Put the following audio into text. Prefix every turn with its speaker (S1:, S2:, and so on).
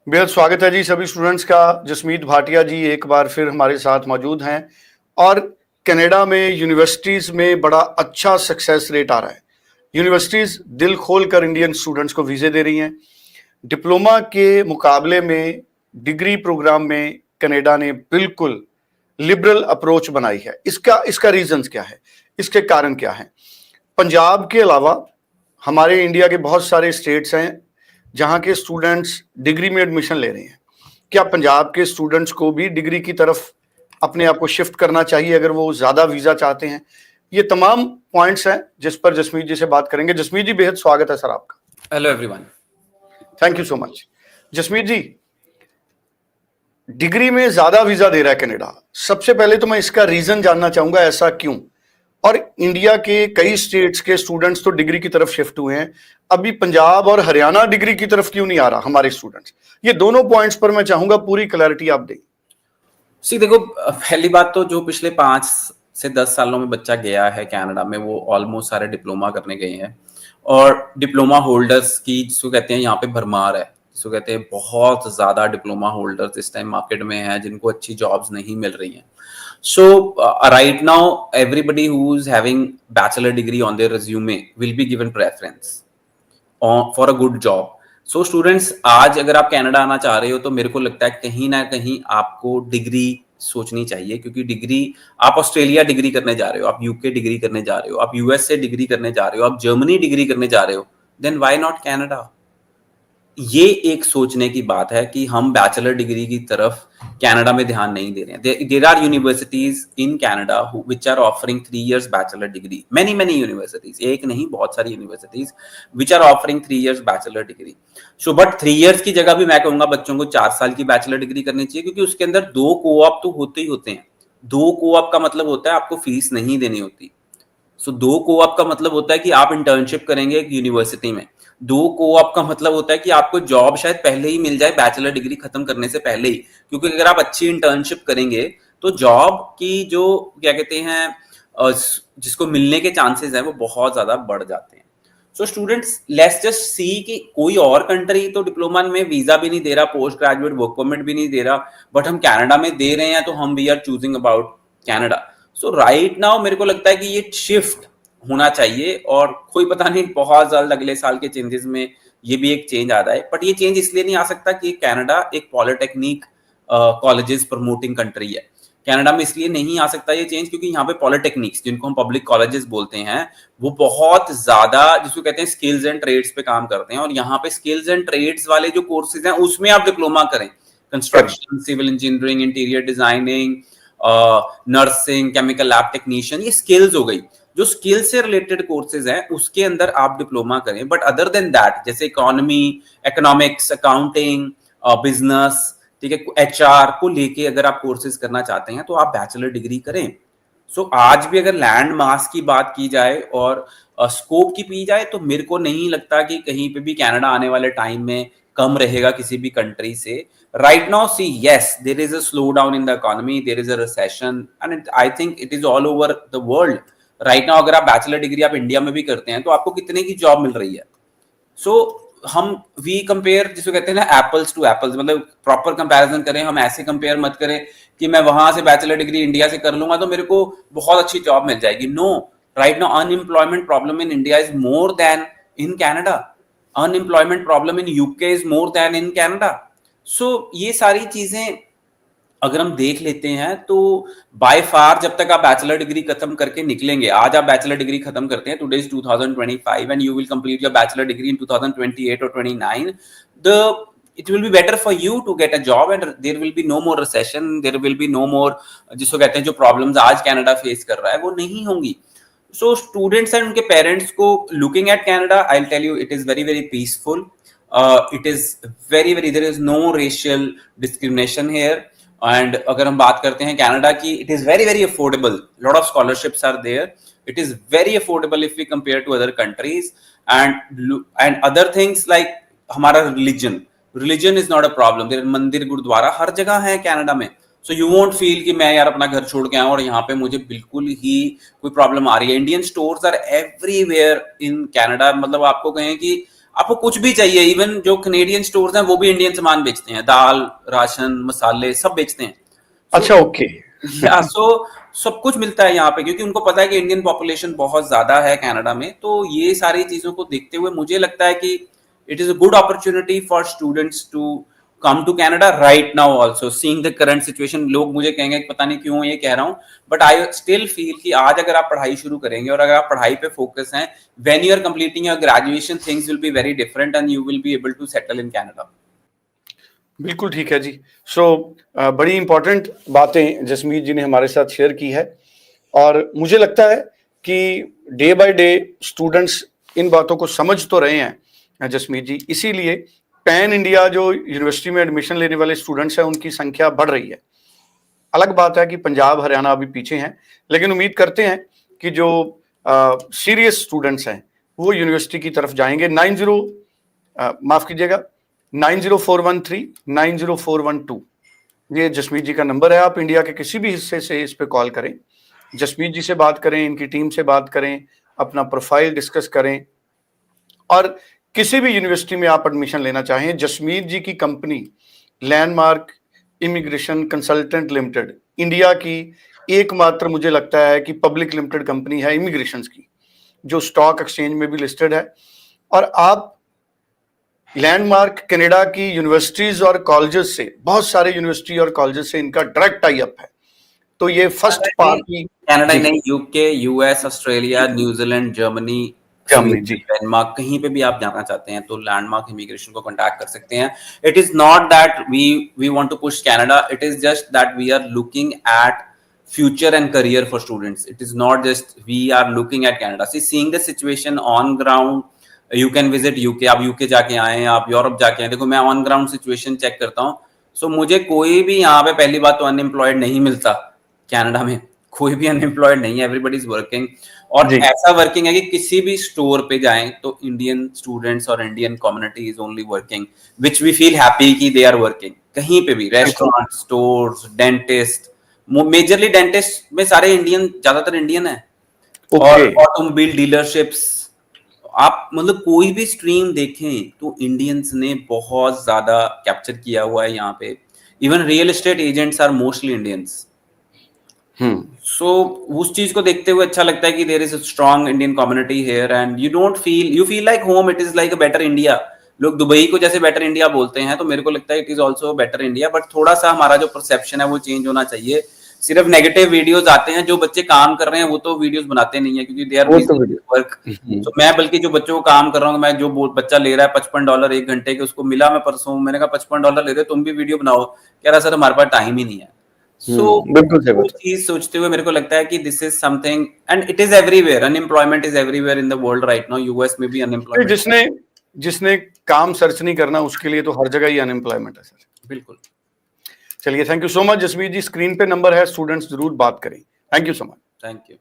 S1: बेहद स्वागत है जी सभी स्टूडेंट्स का। जसमीत भाटिया जी एक बार फिर हमारे साथ मौजूद हैं और कनाडा में यूनिवर्सिटीज़ में बड़ा अच्छा सक्सेस रेट आ रहा है। यूनिवर्सिटीज़ दिल खोल कर इंडियन स्टूडेंट्स को वीज़े दे रही हैं। डिप्लोमा के मुकाबले में डिग्री प्रोग्राम में कनाडा ने बिल्कुल लिबरल अप्रोच बनाई है। इसका रीजंस क्या है, इसके कारण क्या है? पंजाब के अलावा हमारे इंडिया के बहुत सारे स्टेट्स हैं जहां के स्टूडेंट्स डिग्री में एडमिशन ले रहे हैं। क्या पंजाब के स्टूडेंट्स को भी डिग्री की तरफ अपने आप को शिफ्ट करना चाहिए अगर वो ज़्यादा वीज़ा चाहते हैं? ये तमाम पॉइंट्स हैं जिस पर जसमीत जी से बात करेंगे। जसमीत जी बेहद स्वागत है सर आपका।
S2: Hello everyone.
S1: Thank you so much. Jasmeet ji, degree में ज़्यादा वीज़ा दे रहा है कनाडा। सबसे पहले तो मैं इसका रीज़न जानना चाहूँगा, ऐसा क्यों? और इंडिया के कई स्टेट्स के स्टूडेंट्स तो डिग्री की तरफ शिफ्ट हुए हैं, अभी पंजाब और हरियाणा डिग्री की तरफ क्यों नहीं आ रहा हमारे स्टूडेंट्स? ये दोनों पॉइंट्स पर मैं चाहूंगा पूरी क्लैरिटी आप दें।
S2: देखो, पहली बात तो जो पिछले 5 से 10 सालों में बच्चा गया है कनाडा में, वो ऑलमोस्ट सारे डिप्लोमा करने गए हैं और डिप्लोमा होल्डर्स की जिसको कहते हैं यहाँ पे भरमार है। जिसको कहते हैं बहुत ज्यादा डिप्लोमा होल्डर्स इस टाइम मार्केट में हैं जिनको अच्छी जॉब्स नहीं मिल रही हैं। So right now everybody who's having bachelor degree on their resume will be given preference for a good job. So students, आज अगर आप कनाडा आना चाह रहे हो तो मेरे को लगता है कहीं ना कहीं आपको डिग्री सोचनी चाहिए, क्योंकि डिग्री आप ऑस्ट्रेलिया डिग्री करने जा रहे हो, आप यूके डिग्री करने जा रहे हो, आप यूएस से डिग्री करने जा रहे हो, आप जर्मनी डिग्री करने जा रहे हो, देन व्हाई नॉट कनाडा? ये एक सोचने की बात है कि हम बैचलर डिग्री की तरफ कनाडा में ध्यान नहीं दे रहे हैं। There are universities in Canada which are offering 3 years bachelor degree. Many universities, एक नहीं बहुत सारी universities which are offering 3 years bachelor degree. So but 3 years की जगह भी मैं कहूंगा बच्चों को 4 साल की बैचलर डिग्री करनी चाहिए, क्योंकि उसके अंदर 2 कोऑप तो होते ही होते हैं। 2 कोऑप का मतलब होता है आपको फीस नहीं देनी होती। सो 2 कोऑप का मतलब होता है कि आप इंटर्नशिप करेंगे एक यूनिवर्सिटी में। 2 कोऑप का मतलब होता है कि आपको जॉब शायद पहले ही मिल जाए बैचलर डिग्री खत्म करने से पहले ही, क्योंकि अगर आप अच्छी इंटर्नशिप करेंगे तो जॉब की जो क्या कहते हैं जिसको मिलने के चांसेस हैं वो बहुत ज्यादा बढ़ जाते हैं। So students, let's just see कि कोई और कंट्री तो डिप्लोमा में वीजा भी नहीं दे रहा, पोस्ट ग्रेजुएट वर्क परमिट भी नहीं दे रहा, बट हम कनाडा में दे रहे हैं, तो हम we are choosing about Canada. So right now मेरे को लगता है कि ये शिफ्ट होना चाहिए, और कोई पता नहीं बहुत जल्द अगले साल के चेंजेस में ये भी एक चेंज आ जाए। बट ये चेंज इसलिए नहीं आ सकता कि कनाडा एक पॉलिटेक्निक कॉलेजेस प्रमोटिंग कंट्री है। कनाडा में इसलिए नहीं आ सकता ये चेंज क्योंकि यहाँ पे पॉलिटेक्निक्स, जिनको हम पब्लिक कॉलेजेस बोलते हैं, वो बहुत ज्यादा जिसको कहते हैं स्किल्स एंड ट्रेड्स पे काम करते हैं। और यहाँ पे स्किल्स एंड ट्रेड्स वाले जो कोर्सेज हैं उसमें आप डिप्लोमा करें, construction, civil engineering, interior designing, nursing, chemical lab technician, ये स्किल्स हो गई। जो स्किल से रिलेटेड कोर्सेज हैं उसके अंदर आप डिप्लोमा करें। बट अदर देन दैट, जैसे इकोनॉमी, इकोनॉमिक्स, अकाउंटिंग, बिजनेस, ठीक है, एचआर को लेके अगर आप कोर्सेज करना चाहते हैं तो आप बैचलर डिग्री करें। सो आज भी अगर लैंड मास की बात की जाए और स्कोप की पी जाए तो मेरे को नहीं लगता कि कहीं पे भी कनाडा आने वाले टाइम में कम रहेगा किसी भी कंट्री से। Right now see, yes, there is a slow down in the economy, there is a recession, and I think it is all over the world. Right now अगर आप बैचलर डिग्री आप India में भी करते हैं तो आपको कितने की जॉब मिल रही है? सो हम वी कंपेयर जिसको कहते हैं ना एप्पल्स टू एप्पल्स, मतलब प्रॉपर कंपैरिजन करें। हम ऐसे कंपेयर मत करें कि मैं वहां से बैचलर डिग्री इंडिया से कर लूंगा तो मेरे को बहुत अच्छी जॉब मिल जाएगी। No, right now unemployment problem in India is more than in Canada. Unemployment problem in UK is more than in Canada. So ये सारी चीजें अगर हम देख लेते हैं तो बाय फार जब तक आप बैचलर डिग्री खत्म करके निकलेंगे, आज आप बैचलर डिग्री खत्म करते हैं, today is 2025 and you will complete your bachelor degree in 2028 और 29, the it will be better for you to get a job and there will be no more recession, there will be no more जिसको कहते हैं जो problems आज Canada face कर रहा है वो नहीं होंगी। सो स्टूडेंट्स एंड उनके पेरेंट्स को looking at Canada, I will tell you it is very very peaceful, it is very very, there is no racial discrimination here. And अगर हम बात करते हैं कनाडा की, it is very very affordable, lot of scholarships are there, it is very affordable if we compare to other countries. And other things like हमारा religion is not a problem, there मंदिर गुरुद्वारा हर जगह है Canada में। So you won't feel कि मैं यार अपना घर छोड़ के आऊं और यहाँ पे मुझे बिल्कुल ही कोई प्रॉब्लम आ रही है। Indian stores are everywhere in Canada, मतलब आपको कहें कि आपको कुछ भी चाहिए, इवन जो कनेडियन स्टोर्स हैं वो भी इंडियन सामान बेचते हैं, दाल, राशन, मसाले सब बेचते हैं।
S1: अच्छा, ओके।
S2: या सो सब कुछ मिलता है यहाँ पे, क्योंकि उनको पता है कि इंडियन पॉपुलेशन बहुत ज्यादा है कनाडा में। तो ये सारी चीजों को देखते हुए मुझे लगता है कि it is a good opportunity for students to come to Canada right now also, seeing the current situation. लोग मुझे कहेंगे पता नहीं क्यों ये कह रहा हूँ, बट आई स्टिल फील कि आज अगर आप पढ़ाई शुरू करेंगे और अगर आप पढ़ाई पे फोकस हैं, when you are completing your graduation things will be very different and you will be able to settle in Canada.
S1: बिल्कुल ठीक है जी। बड़ी इंपॉर्टेंट बातें जसमीत जी ने हमारे साथ शेयर की है, और मुझे लगता है कि day by day students in बातों को समझ तो रहे हैं जसमीत जी, इसीलिए पैन इंडिया जो यूनिवर्सिटी में एडमिशन लेने वाले स्टूडेंट्स हैं उनकी संख्या बढ़ रही है। अलग बात है कि पंजाब हरियाणा अभी पीछे हैं, लेकिन उम्मीद करते हैं कि जो सीरियस स्टूडेंट्स हैं वो यूनिवर्सिटी की तरफ जाएंगे। 9041390412 ये जसमीत जी का नंबर है। आप इंडिया के किसी भी हिस्से से इस पे कॉल करें, जसमीत जी से बात करें, इनकी टीम से बात करें, अपना प्रोफाइल डिस्कस करें, और किसी भी यूनिवर्सिटी में आप एडमिशन लेना चाहें, जसमीत जी की company landmark immigration consultant limited India की एकमात्र मुझे लगता है कि पब्लिक लिमिटेड कंपनी है इमिग्रेशन की, जो स्टॉक एक्सचेंज में भी लिस्टेड है। और आप लैंडमार्क कनाडा की यूनिवर्सिटीज और कॉलेजेस से, बहुत सारे यूनिवर्सिटी और कॉलेजेस से इनका डायरेक्ट टाई अप है। तो ये फर्स्ट पार्टी
S2: कनाडा नहीं, UK, US, Australia, New Zealand, Germany,
S1: जी
S2: डेनमार्क, कहीं पे भी आप जाना चाहते हैं तो लैंडमार्क इमिग्रेशन को कांटेक्ट कर सकते हैं। It is not that we want to push Canada, it is just that we are looking at future and career for students. It is not just we are looking at Canada. See, seeing the situation on ground, you can visit UK. आप UK जाके आए, आप Europe जाके आए, देखो मैं on ground situation check करता हूँ। सो मुझे कोई भी यहाँ पे पहली बात तो अनएम्प्लॉयड नहीं मिलता कनाडा में, कोई भी अनएम्प्लॉयड नहीं है, एवरीबडी इज वर्किंग। और ऐसा वर्किंग है कि किसी भी स्टोर पे जाएं तो इंडियन स्टूडेंट्स और Indian community is only working, which we feel happy कि दे आर वर्किंग। कहीं पे भी restaurant, stores, dentist, majorly dentist में सारे इंडियन, ज्यादातर इंडियन है। और ऑटोमोबाइल डीलरशिप्स, आप मतलब कोई भी स्ट्रीम देखें तो इंडियंस ने बहुत ज्यादा कैप्चर किया हुआ है यहाँ पे। Even real estate agents are mostly Indians. So उस चीज को देखते हुए अच्छा लगता है कि there is a strong Indian community here and you feel like home. It is like a better India. लोग दुबई को जैसे बेटर इंडिया बोलते हैं, तो मेरे को लगता है it is also better India, but थोड़ा सा हमारा जो परसेप्शन है वो चेंज होना चाहिए। सिर्फ नेगेटिव वीडियोस आते हैं, जो बच्चे काम कर रहे हैं वो तो वीडियोस बनाते नहीं है क्योंकि दे आर बिजी वर्क। तो मैं बल्कि जो बच्चों को काम कर रहा हूँ, मैं जो बच्चा ले रहा है $55 1 घंटे के, उसको मिला मैं परसों, मैंने कहा $55 ले रहे हो तुम भी वीडियो बनाओ, कह रहा सर हमारे पास टाइम ही नहीं है। वो चीज सोचते हुए मेरे को लगता है कि this is something and it is everywhere, unemployment is everywhere in the world right now. US में भी अनएम्प्लॉयमेंट,
S1: जिसने काम सर्च नहीं करना उसके लिए तो हर जगह ही अनएम्प्लॉयमेंट है सर।
S2: बिल्कुल।
S1: चलिए, thank you so much Jasmeet ji. Screen पे नंबर है, स्टूडेंट्स जरूर बात करें। Thank you so much.
S2: Thank you.